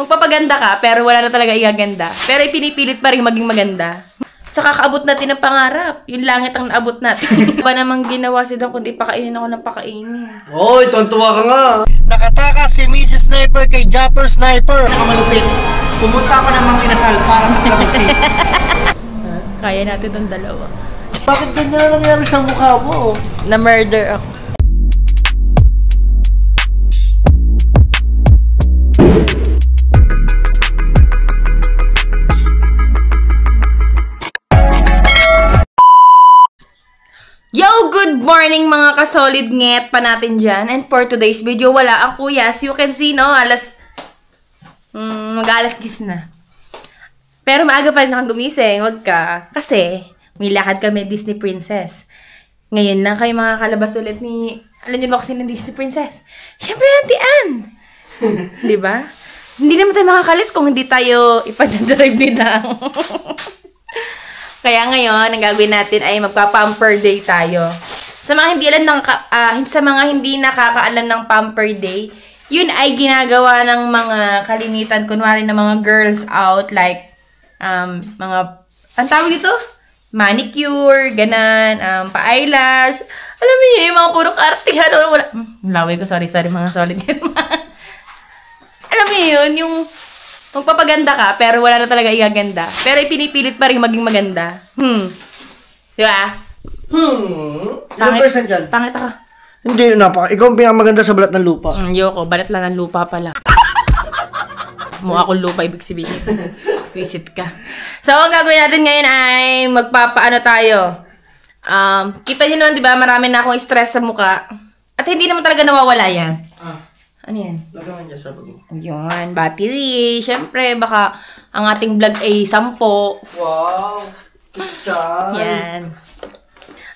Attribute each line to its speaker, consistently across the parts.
Speaker 1: Magpapaganda ka, pero wala na talaga igaganda. Pero ipinipilit pa rin maging maganda. Sa kakaabot natin ng pangarap, yung langit ang naabot natin. Ba namang ginawa si Don kundi pakainin ako ng pakainin.
Speaker 2: Oy, tontuwa ka nga. Nakataka si Mrs. Sniper kay Japper Sniper. Nakamalupit. Pumunta ako ng Mang Inasal para sa Clemency.
Speaker 1: Kaya natin itong dalawa.
Speaker 2: Bakit ganyan na nangyari sa mukha mo?
Speaker 1: Na-murder ako. Yo! Good morning mga kasolid nget pa natin dyan. And for today's video, wala ang kuya. As you can see, no? Mag-alas 10 na. Pero maaga pa rin akong gumising. Wag ka. Kasi, may lakad kami Disney Princess. Ngayon lang kayo makakalabas ulit ni... Alam niyo ba kasi ng Disney Princess? Siyempre, Auntie Anne! Diba? Hindi naman tayo makakalis kung hindi tayo ipadadrive ni Dang. Kaya ngayon, ang gagawin natin ay magpa-pamper day tayo. Sa mga hindi alam hindi nakakaalam ng pamper day, yun ay ginagawa ng mga kalimitan, kunwari ng mga girls out, like, mga, ang tawag dito? Manicure, ganan, pa-eyelash. Alam mo yun, yung mga puro kartihan. Laway ko, sorry, mga solid. Alam mo yun, yung magpapaganda ka, pero wala na talaga igaganda. Pero ipinipilit pa rin maging maganda. Diba?
Speaker 2: Ilang percent yan?
Speaker 1: Pangit ka.
Speaker 2: Hindi, ikaw ang pinakamaganda sa balat ng lupa.
Speaker 1: Yoko, balat lang ng lupa pala. Mukha akong lupa, ibig sabihin. Visit ka. So, ang gagawin natin ngayon ay magpapaano tayo. Kita nyo naman, diba? Marami na akong stress sa mukha. At hindi naman talaga nawawala yan. Ano yan?
Speaker 2: Lagaman niya sa bagay.
Speaker 1: Yun, battery. Siyempre, baka ang ating vlog ay 10.
Speaker 2: Wow! Kitchay!
Speaker 1: Yan.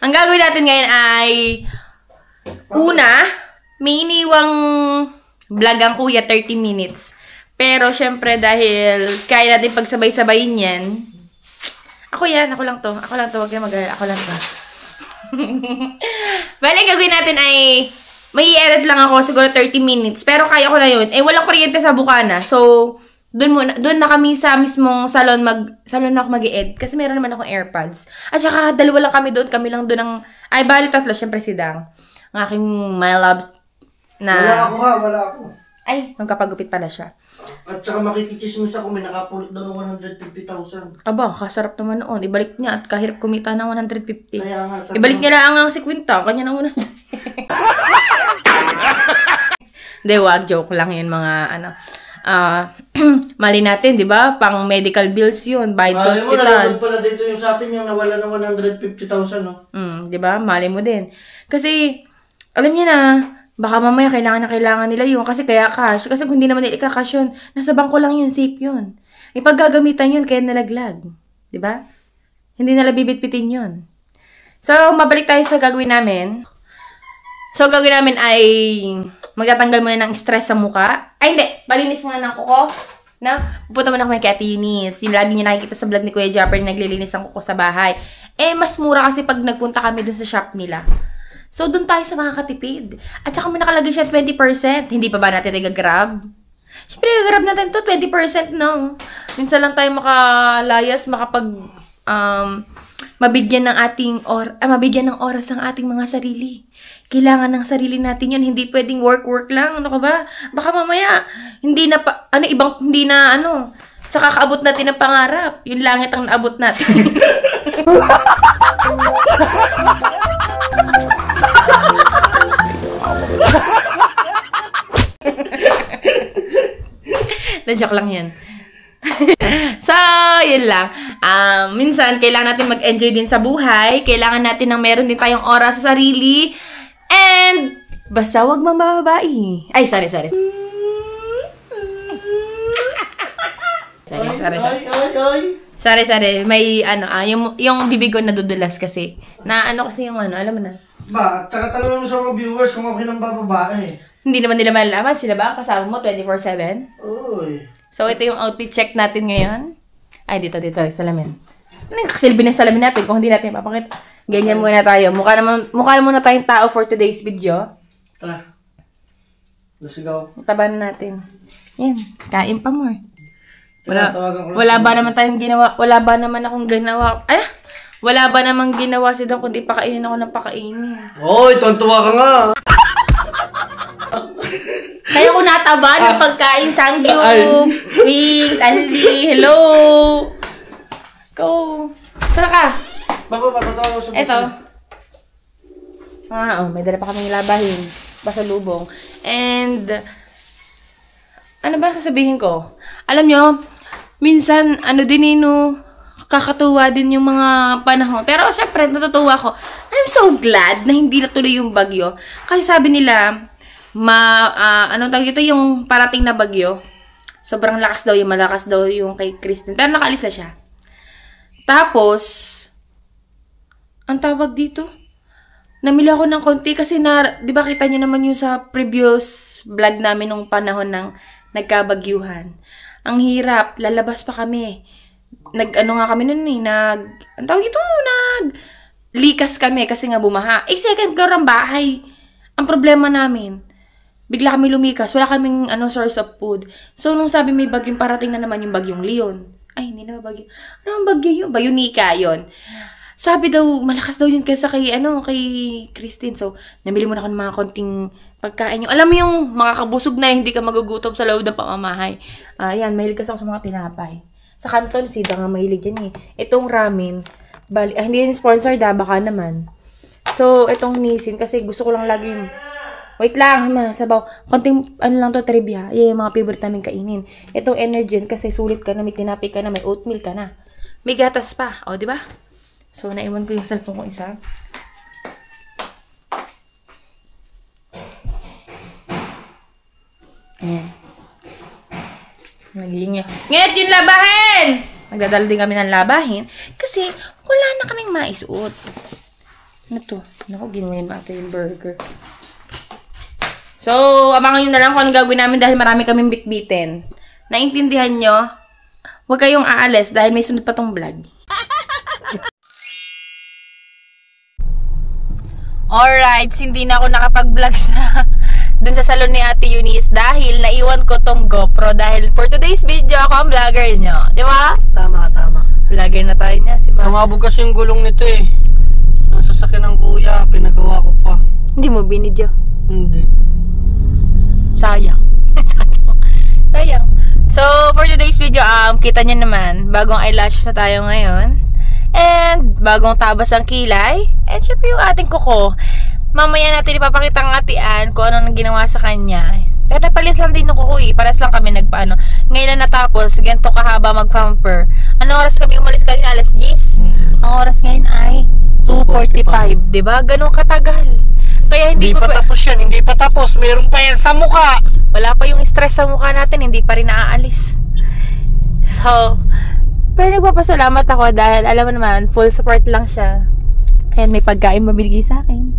Speaker 1: Ang gagawin natin ngayon ay una, may iniwang vlog ang kuya, 30 minutes. Pero, syempre, dahil kaya natin pagsabay-sabayin yan, ako lang to. Huwag kayo mag-alala. Ako lang to. Bale, gagawin natin ay may i-edit lang ako, siguro 30 minutes. Pero kaya ko na yun. Eh, walang kuryente sa Bukana. So, doon na kami sa mismong salon na ako mag-i-edit. Kasi meron naman akong AirPods. At saka, dalawa lang kami doon. Kami lang doon ang... Ay, bali tatlo. Siyempre si Dang. Ang aking my loves na...
Speaker 2: Wala ako.
Speaker 1: Ay, magkapagupit pala siya.
Speaker 2: At saka makikichismis ako, may nakapulot doon ng 150,000.
Speaker 1: Aba, kasarap naman noon. Ibalik niya at kahirap kumita ng 150.
Speaker 2: Kaya nga.
Speaker 1: Ibalik niya lang ang 50. Kanya na 100. Hindi, wag. Joke lang yun mga mali natin, di ba? Pang medical bills yun. Bayad sa hospital.
Speaker 2: Alam mo, pala dito yung sa atin yung nawala ng 150,000, no?
Speaker 1: Di ba? Mali mo din. Kasi, alam niyo na, baka mamaya kailangan nila yun kasi kaya cash. Kasi kung hindi naman nila ika-cash yun, nasa bangko lang yun, safe yun. Ipaggagamitan yun, kaya nalaglag. Diba? Hindi nila bibitbitin yun. So, mabalik tayo sa gagawin namin. So, gagawin namin ay magtatanggal muna ng stress sa mukha. Ay, hindi. Palinis muna ng kuko. Pupunta muna kami kay Ate Eunice. Yung lagi niyo nakikita sa vlog ni Kuya Japper na naglilinis ng kuko sa bahay. Eh, mas mura kasi pag nagpunta kami dun sa shop nila. So, doon tayo sa makakatipid. At saka may nakalagay siya 20%. Hindi pa ba natin nag-grab? Siyempre, nag-grab natin to 20%, no? Minsan lang tayo makalayas, mabigyan ng oras ang ating mga sarili. Kailangan ng sarili natin yan. Hindi pwedeng work lang. Ano ka ba? Baka mamaya, sa kakaabot natin ng pangarap. Yung langit ang naabot natin. Na-joke lang yan. So, yun lang. Minsan, kailangan natin mag-enjoy din sa buhay. Kailangan natin ng meron din tayong oras sa sarili. And, basta wag mambababae. Ay, sorry. Sorry. May, yung bibig ko nadudulas kasi. Kasi yung alam mo na.
Speaker 2: Ba, tsaka tanongin mo sa mga viewers kung okay ng bababae.
Speaker 1: Hindi naman nila malalaman. Sila ba? Kasama mo 24/7?
Speaker 2: Uy.
Speaker 1: So, ito yung outfit check natin ngayon. Ay, dito, salamin. Nagkasilbi ng salamin natin kung hindi natin papakita. Ganyan muna tayo. Mukha na muna tayong tao for today's video.
Speaker 2: Tara. Let's go.
Speaker 1: Tabanan natin. Yan, kain pa more.
Speaker 2: Tinatawagan ko lang
Speaker 1: Wala ba naman tayong ginawa? Wala ba naman akong ginawa? Wala ba namang ginawa si Don kundi pakainin ako ng pakainin?
Speaker 2: Oy, tontuwa ka nga.
Speaker 1: Kaya ko nataba ng pagkain, sangyup, wings, anli, hello. Go. Saan ka?
Speaker 2: Bako, tatawag ko sa
Speaker 1: Eto. May dala pa kaming labahin. Pasalubong. And, ano ba sasabihin ko? Alam nyo, minsan, kakatuwa din yung mga panahon. Pero, syempre, natutuwa ko. I'm so glad na hindi natuloy yung bagyo. Kasi sabi nila, yung parating na bagyo, sobrang lakas daw malakas daw yung kay Kristen. Pero nakaalis na siya. Tapos, ang tawag dito, namili ako ng konti kasi di ba kita nyo naman yung sa previous vlog namin nung panahon ng nagkabagyuhan. Ang hirap, lalabas pa kami. Nga kami nun ang tawag ito, likas kami kasi nga bumaha. Second floor ang bahay. Ang problema namin, bigla kami lumikas, wala kaming source of food. So, nung sabi may bagyong parating na naman yung bagyong Leon. Ay, hindi na bagyo. Ano ang bagyo yun? Bayonika yun. Sabi daw, malakas daw yun kaysa kay Christine. So, namili mo na ako ng mga konting pagkain nyo. Alam mo yung makakabusog na hindi ka magugutom sa loob ng pamamahay. Yan, mahilig kasi ako sa mga tinapay. Sa Canton, Sida nga mahilig yan Itong ramen, hindi yan sponsored baka naman. So, itong Nissin, kasi gusto ko lang lagi wait lang, sabaw. Konting, lang to, trivia. Yung mga favorite namin kainin. Itong Energen, kasi sulit ka na, may tinapay ka na, may oatmeal ka na. May gatas pa, di ba? So, naiwan ko yung cellphone ko isa. Ayan. Ngayon yung labahin! Nagdadala din kami ng labahin kasi wala na kaming maisuot. Ano to? Naku, ginawain ba ito yung burger? So, abangan nyo na lang kung anong gagawin namin dahil marami kaming bitbitin. Naintindihan nyo? Huwag kayong aalis dahil may sunod pa tong vlog. Alright, hindi na ako nakapag-vlog dun sa salon ni Ate Eunice dahil naiwan ko tong GoPro dahil for today's video ako ang vlogger nyo. Di ba?
Speaker 2: Tama.
Speaker 1: Vlogger na tayo niya. Si
Speaker 2: sumabog kasi yung gulong nito Nasa sasakyan ng kuya, pinagawa ko pa.
Speaker 1: Hindi mo binidyo?
Speaker 2: Hindi.
Speaker 1: Sayang. Sayang. So, for today's video, kita nyo naman, bagong eyelashes na tayo ngayon. And, bagong tabas ang kilay. And, syempre yung ating kuko. Mamaya natin ipapakita ang atian kung anong ginawa sa kanya. Pero napalis lang din ng kuko Paras lang kami nagpaano. Ngayon na natapos, ganito kahaba mag-pamper. Anong oras kami umalis kanina? Alas 10? Ang oras ngayon ay 2:45. Diba? Ganun katagal. Kaya hindi
Speaker 2: pa tapos yan. Hindi pa tapos. Meron pa yan sa mukha.
Speaker 1: Wala pa yung stress sa mukha natin. Hindi pa rin naaalis. So, pero nagpapasalamat ako dahil alam mo naman, full support lang siya. And may pagkain mabigay sa akin.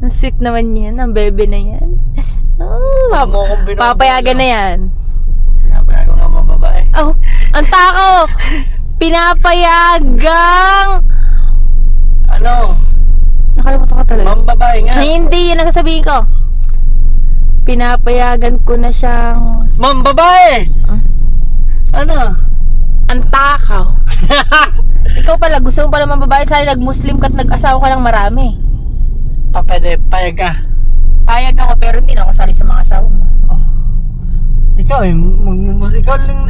Speaker 1: Ang sweet naman yan. Ang bebe na yan. Papayagan na yan.
Speaker 2: Pinapayagan ng mga babae.
Speaker 1: Ang tako! Pinapayagang!
Speaker 2: Ano?
Speaker 1: Nakalimutan ko talaga.
Speaker 2: Mga babae nga.
Speaker 1: Hindi, yun ang sasabihin ko. Pinapayagan ko na siyang...
Speaker 2: Mga babae! Ano?
Speaker 1: Ang takaw. Ikaw pala, gusto mo pala mga babae, sana nag-Muslim ka at nag-asawa ka ng marami.
Speaker 2: Pwede, payag ka.
Speaker 1: Payag ako, pero hindi na ako sali sa mga asawa mo.
Speaker 2: Ikaw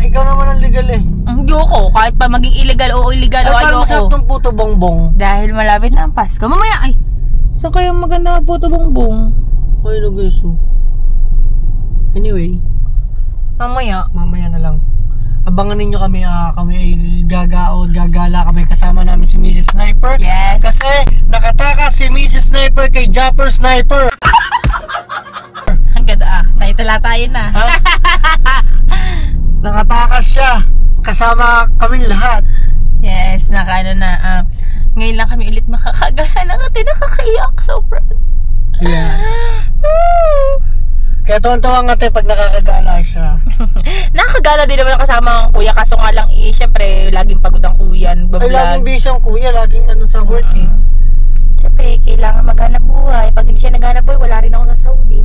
Speaker 2: ikaw naman ang legal
Speaker 1: Hindi ako, kahit pa maging illegal o illegal o ayoko.
Speaker 2: Masarap tong puto bongbong.
Speaker 1: Dahil malapit na ang Pasko. Mamaya, saan kayo maganda puto bongbong?
Speaker 2: Okay na guys, Anyway. Mamaya na lang. Abangan ninyo kami, kami ay gagala kami kasama namin si Mrs. Sniper.
Speaker 1: Yes.
Speaker 2: Kasi nakatakas si Mrs. Sniper kay Japper Sniper.
Speaker 1: Ang ganda Naitala tayo na.
Speaker 2: Nakatakas siya. Kasama kami lahat.
Speaker 1: Yes, ngayon lang kami ulit makakagala ng atin. Nakakaiyak. Sobra.
Speaker 2: Yeah. Kaya tuwan-tuwa nga tayo pag nakakagala siya.
Speaker 1: Nakakagala din naman kasama ang kuya. Kaso nga lang syempre, laging pagod ang kuya.
Speaker 2: Ay, laging busy ang kuya. Laging sa work
Speaker 1: Syempre, kailangan maghanap buhay. Pag hindi siya naghanap buhay, wala rin ako sa Saudi.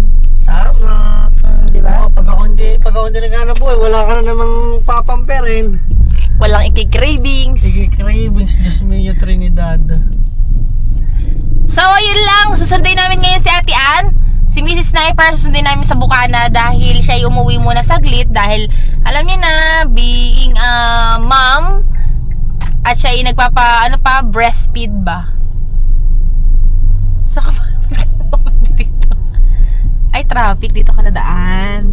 Speaker 2: Tama.
Speaker 1: Di di ba?
Speaker 2: Pag ako hindi naghanap buhay, wala ka na namang papamperin.
Speaker 1: Walang iki-cravings.
Speaker 2: Sige, cravings, Diyos mio Trinidad.
Speaker 1: So, ayun lang. Susundin namin ngayon si Ate Ann. Si Mrs. Sniper, susundin namin sa Bukana dahil siya ay umuwi muna saglit. Dahil, alam niyo na, being a mom, at siya ay breastfeed ba? Saka pa dito. Ay, traffic. Dito ka nadaan.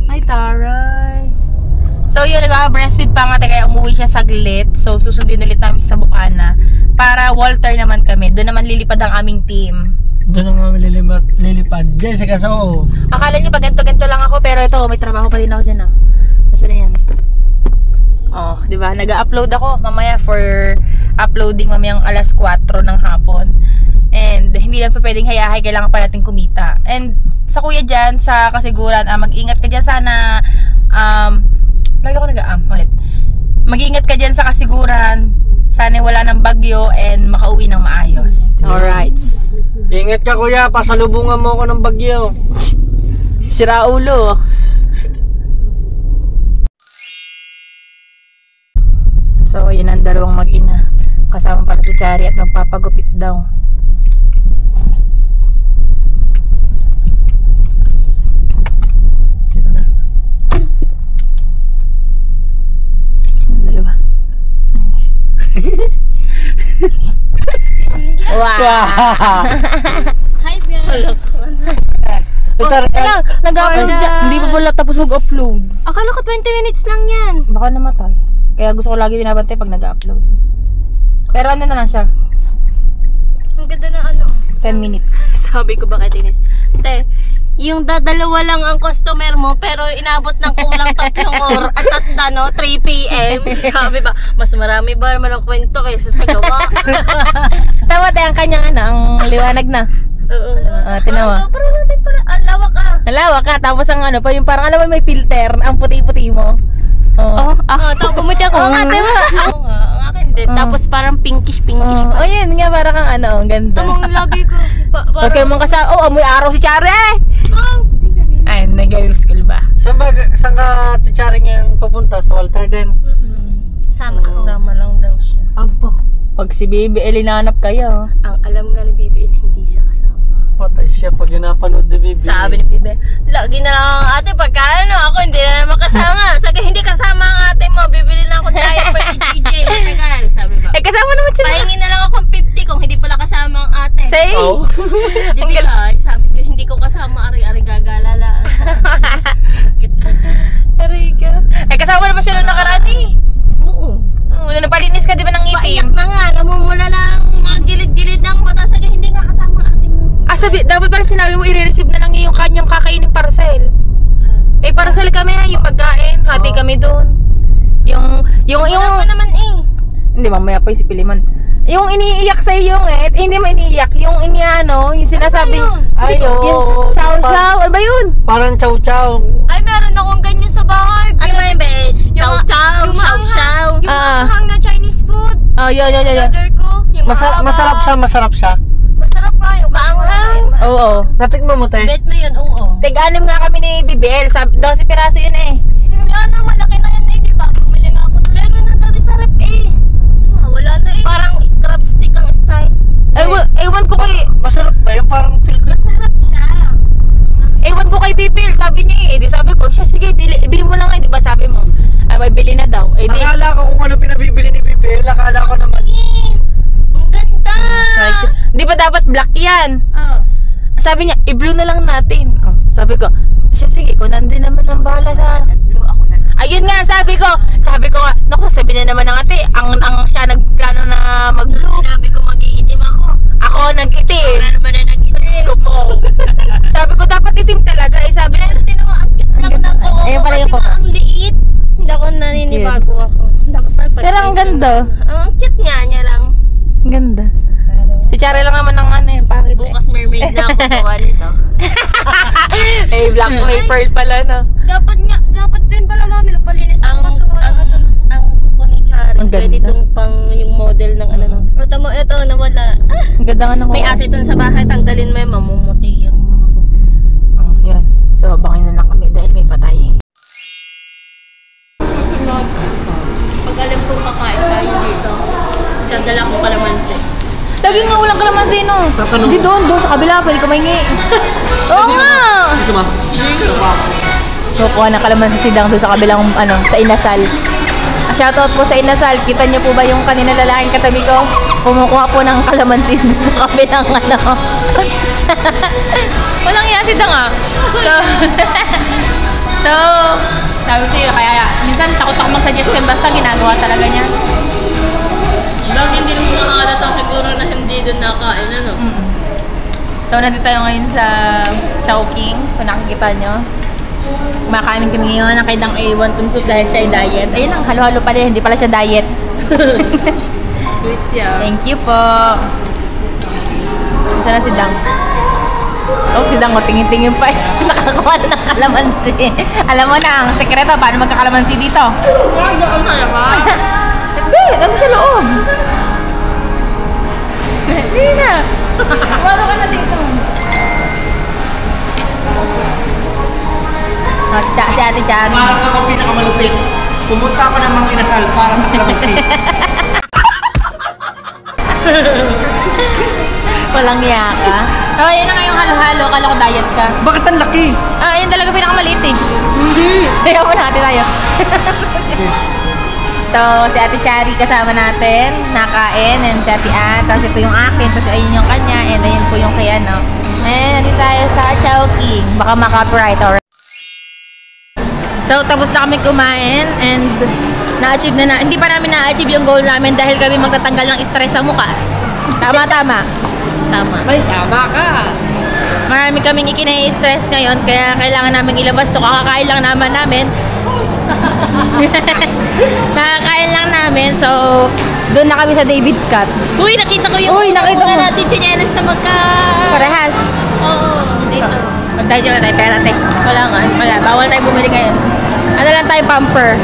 Speaker 1: Ay, taray. So, yun, nag-breastfeed pa nga, kaya umuwi siya saglit. So, susundin ulit namin sa Bukana. Para Walter naman kami. Doon naman lilipad ang aming team.
Speaker 2: Doon ang kami lilipad. Jessica, so.
Speaker 1: Akala nyo pa ganito lang ako, pero ito, may trabaho pa din ako dyan, Kasi na yan. Oh, di ba? Nag-upload ako mamaya for uploading mamayang alas 4 ng hapon. And hindi lang pa pwedeng hayahay, kailangan pa natin kumita. And sa kuya dyan, sa kasiguran, mag-ingat ka dyan sana. Lagi ako ulit. Mag-ingat ka dyan sa kasiguran. Sana wala ng bagyo and makauwi ng maayos. Alright.
Speaker 2: Ingat ka kuya, pasalubungan mo ako ng bagyo.
Speaker 1: Sira ulo. So, yun ang dalawang mag-ina. Kasama pala si Chari at magpapagupit daw. Wow.
Speaker 3: Hi, Bianca.
Speaker 1: Nag-upload dyan. Hindi pa pala tapos mag-upload.
Speaker 3: Akala ko 20 minutes lang yan.
Speaker 1: Baka namatay. Kaya gusto ko lagi binabantay pag nag-upload. Pero ano na lang siya?
Speaker 3: Ang ganda ng ano.
Speaker 1: 10 minutes.
Speaker 3: Sabi ko ba kay Tinis, te, yung dadalawa lang ang customer mo pero inabot ng kulang 3 oras at 3 p.m. Sabi ba, mas marami ba naman ang kwento kaysa sa gawa?
Speaker 1: Tama tayo ang kanyang ang liwanag na.
Speaker 3: Oo.
Speaker 1: Tinawa.
Speaker 3: Pero natin para, lawak ka.
Speaker 1: Lawak ka, tapos ang pa yung parang may filter, ang puti-puti mo.
Speaker 3: Tapos bumiti ako.
Speaker 1: Oo nga, diba?
Speaker 3: Oo nga, ang akin din. Tapos parang pinkish pa.
Speaker 1: Oh, yun nga, parang kang ang ganda.
Speaker 3: Tamang labi ko.
Speaker 1: Huwag ka naman amoy araw si Chari! Ay, nag-high school ba?
Speaker 2: Saan ka tiyaring yung papunta? Sa Walter din?
Speaker 3: Sama ako.
Speaker 1: Sama lang daw siya.
Speaker 2: Aba.
Speaker 1: Pag si Baby linanap kayo.
Speaker 3: Ang alam nga ni Bibi, hindi siya kasama.
Speaker 2: Patay siya pag napanood ni Bibi.
Speaker 3: Sabi ni Bibi, lagi na lang ang ate pagka ako hindi na naman kasama. Sabi, hindi kasama ang ate mo, bibili lang ako diaper ni GJ. Matagal, sabi ba?
Speaker 1: Kasama naman siya.
Speaker 3: Pahingin na lang akong 50 kung hindi pala kasama ang ate.
Speaker 1: Say!
Speaker 2: Oh.
Speaker 3: Di ba? Sabi ko, hindi ko kasama, ari-ari gagalala. Basketball.
Speaker 1: Aray ka. Kasama naman siya nung nakaraan
Speaker 3: Oo.
Speaker 1: Nung napalinis ka di ba ng
Speaker 3: Paiyak
Speaker 1: ngipin?
Speaker 3: na nga, namumula lang mga gilid-gilid ng mata. Sabi, hindi nga kasama ang ate mo.
Speaker 1: Dapat pala sinabi mo i-receive na lang yung kanyang kakainin parcel. Parcel kami yung pagkain. Hati kami doon. Yung
Speaker 3: Wala pa naman
Speaker 1: Hindi, mamaya pa si Piliman. Yung iniiyak sa iyo hindi mo iniiyak. Yung yung sinasabi.
Speaker 2: Ay, oo.
Speaker 1: Saw-saw. Ano ba yun?
Speaker 2: Parang chow-chow.
Speaker 3: Ay, meron akong ganyan sa bahay. Ay, may be. Chow-chow, chow-chow.
Speaker 1: Yung
Speaker 3: maanghang na Chinese food.
Speaker 1: Yun.
Speaker 3: Order ko. Yung
Speaker 2: Masarap siya.
Speaker 3: Masarap nga yung maanghang.
Speaker 1: Oo.
Speaker 2: Natikman mo, te?
Speaker 3: Bet mo yun, oo.
Speaker 1: Tig-anim nga kami ni Bibel. 12 piraso yun
Speaker 3: Ano, malaki na yan di ba? Bumili nga ako doon. Meron na dati sa rep wala na Parang crab stick ang style.
Speaker 1: Ewan ko kay...
Speaker 2: Masarap ba yung parang feel ko?
Speaker 3: Masarap siya.
Speaker 1: Ewan ko kay Bibel. Sabi niya di sabi ko, siya sige, bili mo lang di ba sabi mo? Ay, may bili na daw. Di...
Speaker 2: Akala ko kung ano pinabibili ni Bibi. Akala ko naman.
Speaker 3: Ang ganda!
Speaker 1: Di ba dapat black yan? Sabi niya, i-blue na lang natin. Sabi ko, siya sige, kung nandun naman ang bahala sa...
Speaker 3: Nag-blue ako na.
Speaker 1: Ayun nga, sabi ko nga, naku, sabi na naman ng ate, ang siya nagplano na mag-blue.
Speaker 3: Sabi ko, mag-iitim ako.
Speaker 1: Ako nag-itim.
Speaker 3: Wala naman na nag-itim.
Speaker 1: Ko po. Sabi ko, dapat itim talaga. Sabi
Speaker 3: Pero tinawa, ang cute lang ng kuko.
Speaker 1: Ayun pala yung
Speaker 3: Kasi
Speaker 1: kuko.
Speaker 3: nga, ang liit. Hindi ako naninibago ako. Dapat pala
Speaker 1: Pero ang ganda.
Speaker 3: Ang cute nga niya lang.
Speaker 1: Ang ganda. Si Chari lang naman ang pakit
Speaker 3: Bukas mermaid na ako gawa nito.
Speaker 1: black may pearl pala, no?
Speaker 3: Dapat din pala mami nagpalinis ang kuko ni Chari.
Speaker 1: Ang ganda.
Speaker 3: Pwede itong yung model ng ano. Ito, nawala.
Speaker 1: Ang ganda nga ng
Speaker 3: May acetone sa bahay, tanggalin mo yung mamumuti yung mga kuko.
Speaker 1: Yan. So, abangan na lang kami dahil may patay.
Speaker 3: Susunod, pag alam kong kakain tayo dito, dadala ko kalamansi.
Speaker 1: Lagi nga walang kalamansi, no? Hindi doon sa kabila, pwede ka maingi. Oo nga!
Speaker 2: Gusto mo?
Speaker 1: So, kuha na kalamansi si Dang doon sa kabilang, sa Inasal. Shoutout po sa Inasal. Kita niyo po ba yung kanina lalaking katabi ko? Kumukuha po ng kalamansi doon sa kabilang, Walang iya si Dang, So, sabi sa'yo, kaya minsan takot ako mag-suggestion basta ginagawa talaga niya.
Speaker 3: Bakit hindi naman nakakalata siguro na hindi doon nakain, ano?
Speaker 1: So, nandito tayo ngayon sa Chowking. Kung nakikita nyo. Kumakain kami ngayon ng kaidang A1 tong soup dahil siya ay diet. Ayun lang, halo-halo pala. Hindi pala siya diet.
Speaker 3: Sweet siya.
Speaker 1: Thank you po. Saan na si Dang? Oh, si Dang, tingin-tingin pa. Nakakuha na ng kalamansi. Alam mo na, ang sekreto, paano magkakalamansi dito?
Speaker 3: Ang kaya ka?
Speaker 1: Hindi, nandun sa loob. Hindi na. Walo ka na dito. Si Ate Chan.
Speaker 2: Parang ako pinakamalupit. Pumunta ako ng Mang Inasal para sa kalamansi.
Speaker 1: Walang niya ka. Oh, yun na nga yung halo-halo. Kala ko diet ka.
Speaker 2: Bakit ang laki?
Speaker 1: Yun talaga pinakamaliit eh.
Speaker 2: Hindi.
Speaker 1: Ayaw mo na, hati tayo. So, si Ate Chari kasama natin, nakain, and si Ate Ann, tapos ito yung akin, tapos ayun yung kanya, and ayun po yung kaya, no? And nandito tayo sa Chowking. Baka maka-copyright, alright? So, tapos na kami kumain, and na-achieve na, hindi pa namin na-achieve yung goal namin dahil kami magtatanggal ng stress sa mukha. Tama.
Speaker 2: Ay, tama ka.
Speaker 1: Marami kaming ikinai-stress ngayon, kaya kailangan namin ilabas to. Kakakain lang naman namin. Nakakain lang namin, so doon na kami sa David Scott.
Speaker 3: Uy, nakita ko yung natin chinelas na
Speaker 1: Parehas.
Speaker 3: Oo, dito.
Speaker 1: Magtayo dyan tayo, pera te. Wala, bawal tayo bumili ngayon. Ano lang tayo, pamper.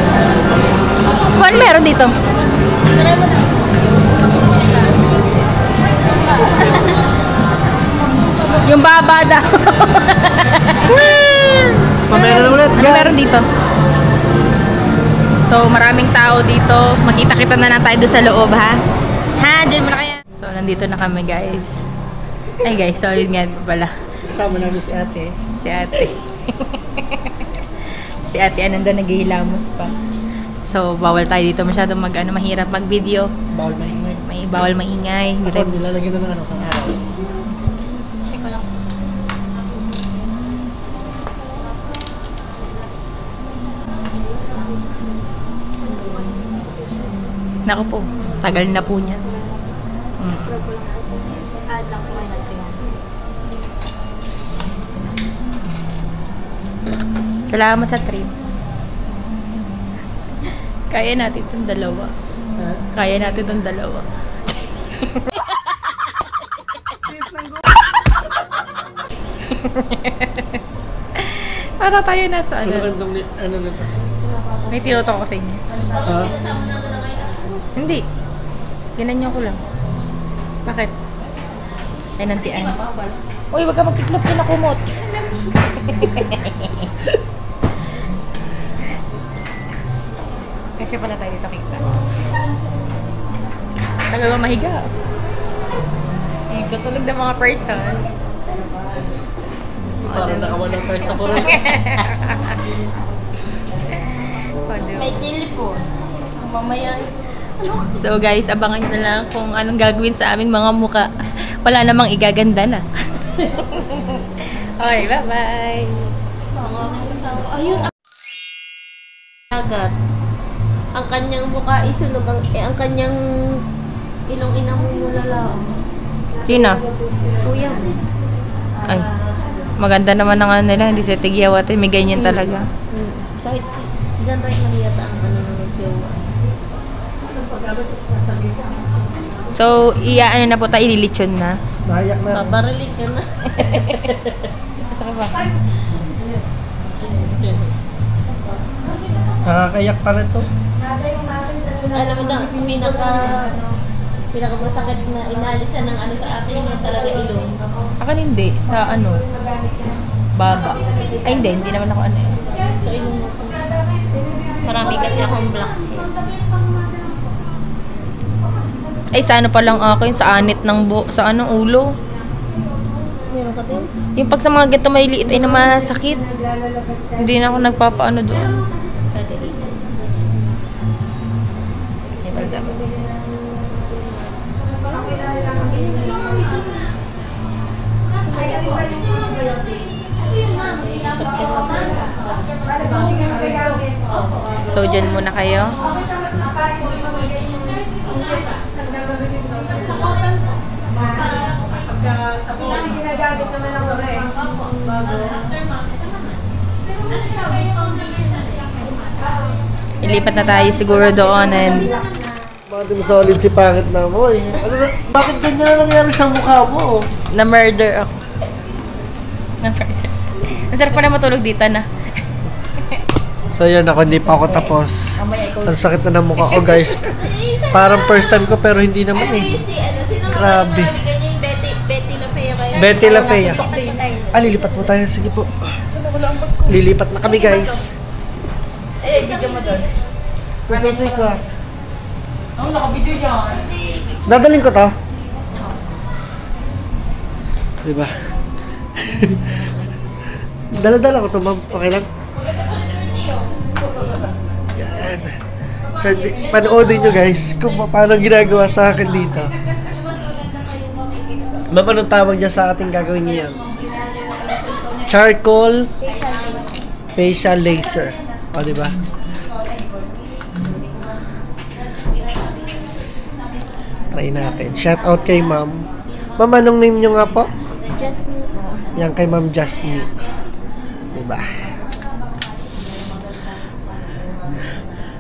Speaker 1: Ano meron dito?
Speaker 3: Try mo na.
Speaker 1: Yung baba daw.
Speaker 2: Pamera na ulit.
Speaker 1: Ano meron dito? So, maraming tao dito. Makita-kita na lang tayo doon sa loob, ha? Diyan muna kaya. So, nandito na kami, guys. Ay, guys, sorry nga pala.
Speaker 2: Kasama namin si ate.
Speaker 1: Si ate. Si ate, nandun naghihilamos pa. So, bawal tayo dito masyadong mahirap mag-video.
Speaker 2: Bawal maingay.
Speaker 1: Bawal maingay. Hindi tayo.
Speaker 2: Nilalagyan na ng kang araw.
Speaker 3: Check ko lang.
Speaker 1: Naku po, tagal na po niyan.
Speaker 3: Add lang ko natin.
Speaker 1: Salamat sa trip. Kaya natin itong dalawa. Kaya natin itong dalawa. Para tayo nasa
Speaker 2: Ano kantong ano na ito?
Speaker 1: May tinutok ko sa inyo.
Speaker 2: Ha?
Speaker 1: Hindi. Ginanyan ko lang. Bakit? Ay, nantian. Uy, wag ka magtiklop ka na kumot. Kasi pala tayo dito kita. Tagal ba mahiga? Tutulog ng mga person.
Speaker 2: Parang nakawalan tayo sa kurong.
Speaker 3: May silipon. Mamaya.
Speaker 1: So guys, abangan nyo na lang kung anong gagawin sa aming mga muka. Wala namang igaganda na. Okay, bye-bye.
Speaker 3: Ayun. Agad. Ang kanyang mukha isunog. Ang kanyang ilong inamumula lang.
Speaker 1: Sino?
Speaker 3: Kuya.
Speaker 1: Ay, maganda naman ang ano nila. Hindi sa tigyawatin. May ganyan talaga.
Speaker 3: Kahit si John Ray Mariata ang ano ng nagjawa.
Speaker 1: So, ano na po tayo, ililitsyon na.
Speaker 2: Nahayak na.
Speaker 3: Babarilig ka na.
Speaker 1: Saka ba?
Speaker 2: Nakakayak pa rin to.
Speaker 3: Alam mo na, pinakamasakit na inalisan ng ano sa akin yung talaga ilong.
Speaker 1: Akan hindi. Sa ano? Baba. Ay, hindi naman ako ano eh.
Speaker 3: So, marami kasi akong black.
Speaker 1: Ay, sa ano pa lang akin, sa anit ng sa anong ulo.
Speaker 3: Meron ka din?
Speaker 1: Yung pag sa mga ganito maliliit ay na masakit. Hindi na ako nagpapaano doon. So, dyan muna kayo. Ilipat na tayo siguro doon and
Speaker 2: Madam solid si pangit na mo eh. Ano na, bakit ganyan na nangyari sa mukha mo?
Speaker 1: na-murder ako. Na-murder. Ang sarap pa na matulog dito na.
Speaker 2: So yun, ako hindi pa ako tapos. Ang sakit na ng mukha ko guys. Parang first time ko pero hindi naman eh. Grabe. Betty La Fea. Lilipat po tayo. Sige po. Lilipat na kami guys.
Speaker 1: Eh, video mo doon.
Speaker 2: Masasay ko ah.
Speaker 1: Oh, naka-video yan.
Speaker 2: Dadaling ko to. Diba? Dala-dala ko to, ma'am. Okay lang? Yan. So, panoodin nyo guys kung paano ginagawa sa akin dito. Ma'am, anong tawag niya sa ating gagawin ngayon? Charcoal facial laser. O, diba? Try natin. Shout out kay ma'am. Ma'am, anong name nyo nga po?
Speaker 3: Jasmine po.
Speaker 2: Yan kay ma'am Jasmine. Diba?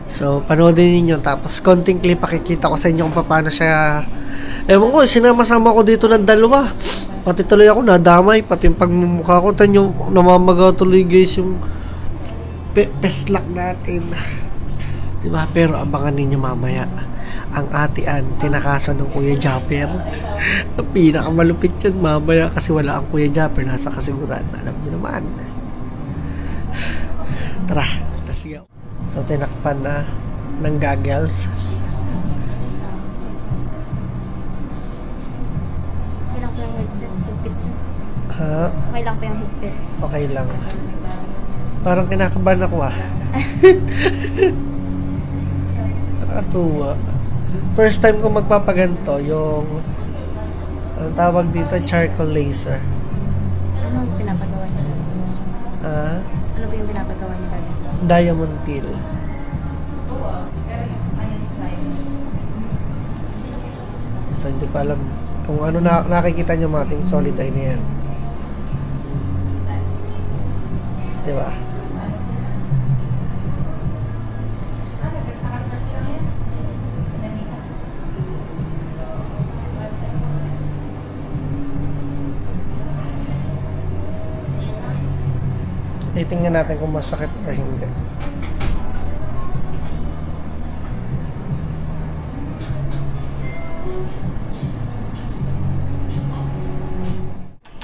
Speaker 2: So, panoodin ninyo. Tapos, konting clip pakikita ko sa inyo kung paano siya. Ewan ko, sinama-sama ko dito ng dalawa. Pati tuloy ako nadamay. Pati yung pagmumukha ko. Tanyo, namamaga tuloy guys yung peslak natin. Diba? Pero abangan ninyo mamaya. Ang atian, tinakasan ng Kuya Japper. Ang pinakamalupit yan mamaya kasi wala ang Kuya Japper. Nasa kasiguran. Alam niyo naman. Tara, let's go. So, tinakpan na ng goggles.
Speaker 3: Okay lang po yung higpit, sir.
Speaker 2: Ha?
Speaker 3: Okay lang po yung higpit.
Speaker 2: Okay lang. Parang kinakabahan ako ah. Nakatuwa. First time ko magpapaganto, yung ang tawag dito, charcoal laser.
Speaker 3: Ano ang pinapagawa niyo dito, sir?
Speaker 2: Ah,
Speaker 3: Ano po yung pinapagawa niyo dito?
Speaker 2: diamond peel. So, hindi ko alam kung ano nakikita nyo mga team solid eye na yan. Diba? Titingnan natin kung masakit or hindi.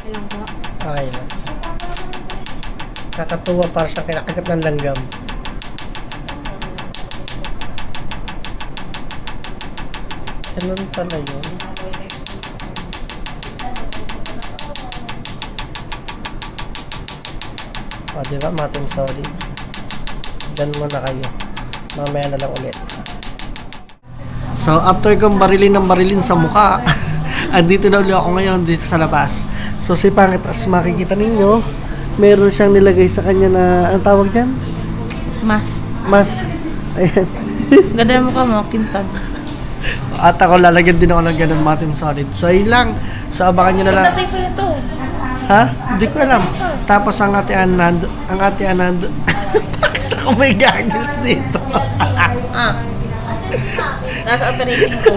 Speaker 3: Okay lang po.
Speaker 2: Okay lang. Kakatuwa para siya kinakagat ng langgam. Ganun pala yun. O, diba? Mating solid. Diyan muna kayo. Mamaya na lang ulit. So, after kong barilin sa mukha, andito na ulit ako ngayon dito sa labas. So, si Pangit, as makikita ninyo, meron siyang nilagay sa kanya na, ang tawag dyan?
Speaker 1: Mas.
Speaker 2: Ayan.
Speaker 1: Ganda na mukha mo, kintab.
Speaker 2: At ako lalagyan din ako ng ganun mating solid. So, yun lang. So, abangan nyo na lang.
Speaker 1: Nasay ko na to.
Speaker 2: Ha? Hindi ko alam. Tapos ang ate Anand, bakit ako may gagis dito?
Speaker 1: Nasa operating ko.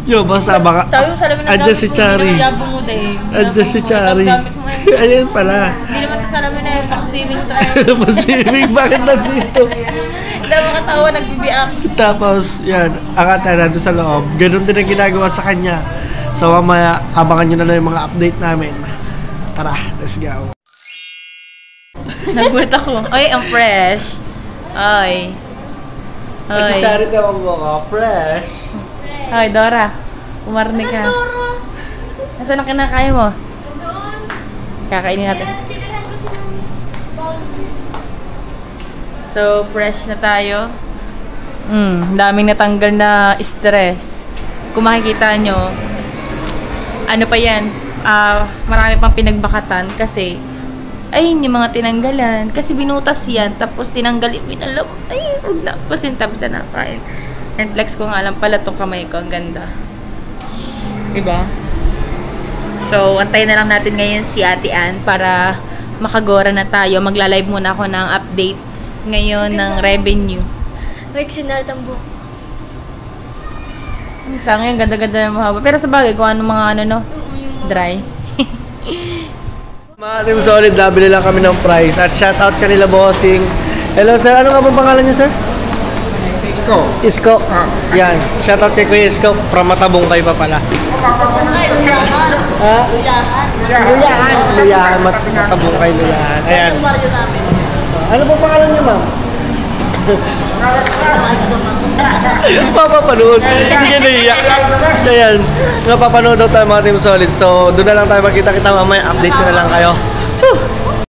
Speaker 2: Yo, basta baka.
Speaker 1: Sabi mo, salamin na
Speaker 2: Andiyan si Chari.
Speaker 1: Yabo mo, Dave.
Speaker 2: Andiyan si Chari.
Speaker 1: Gamit mo ngayon.
Speaker 2: Ayun pala.
Speaker 1: Hindi naman ito salamin na yung pang-swimming tayo.
Speaker 2: Masibig, bakit nandito?
Speaker 1: Hindi ako makatawa, nagbibiak.
Speaker 2: Tapos, yan, ang ate Anand sa loob. Ganun din ang ginagawa sa kanya. So, mamaya, abangan nyo na lang yung mga update namin. Tara, let's go.
Speaker 1: Nagulat ako. Ay, ang fresh. Ay.
Speaker 2: Kasi Charity ang mukha, fresh.
Speaker 1: Ay, Dora. Umarni ka. Nasaan ang kinakaya mo? Kakainin natin. So, fresh na tayo. Daming natanggal na stress. Kung makikita nyo, ano pa yan, marami pang pinagbakatan kasi, ay, yung mga tinanggalan. Kasi binutas yan, tapos tinanggalin, minalam. Ay, huwag na. Tapos tintabsa na kain. And flex ko nga lang pala itong kamay ko. Ang ganda. Diba? So, antayin na lang natin ngayon si Ate Ann para makagora na tayo. Magla-live muna ako ng update ngayon ng revenue.
Speaker 4: Wait, sinalitang buhok.
Speaker 1: Tanga yung ganda-ganda ng mahaba. Pero sa bagay, kung ano mga ano no, dry.
Speaker 2: Mga Team Solid, nabili lang kami ng price at shoutout kanila bossing. Hello sir, ano nga pong pangalan niyo sir?
Speaker 5: Isko.
Speaker 2: Isko. Yan, shoutout kay Kuya Isko, from Matabong kayo pa pala. Ha? Luyahan. Matabong kayo, Luyahan. Ayan. Ano pong pangalan niyo ma'am? Mapapanood. Sige na iyak. Ayan. Napapanood daw tayo mga Team Solid. So, doon na lang tayo magkita-kita mamaya. Update ko na lang kayo.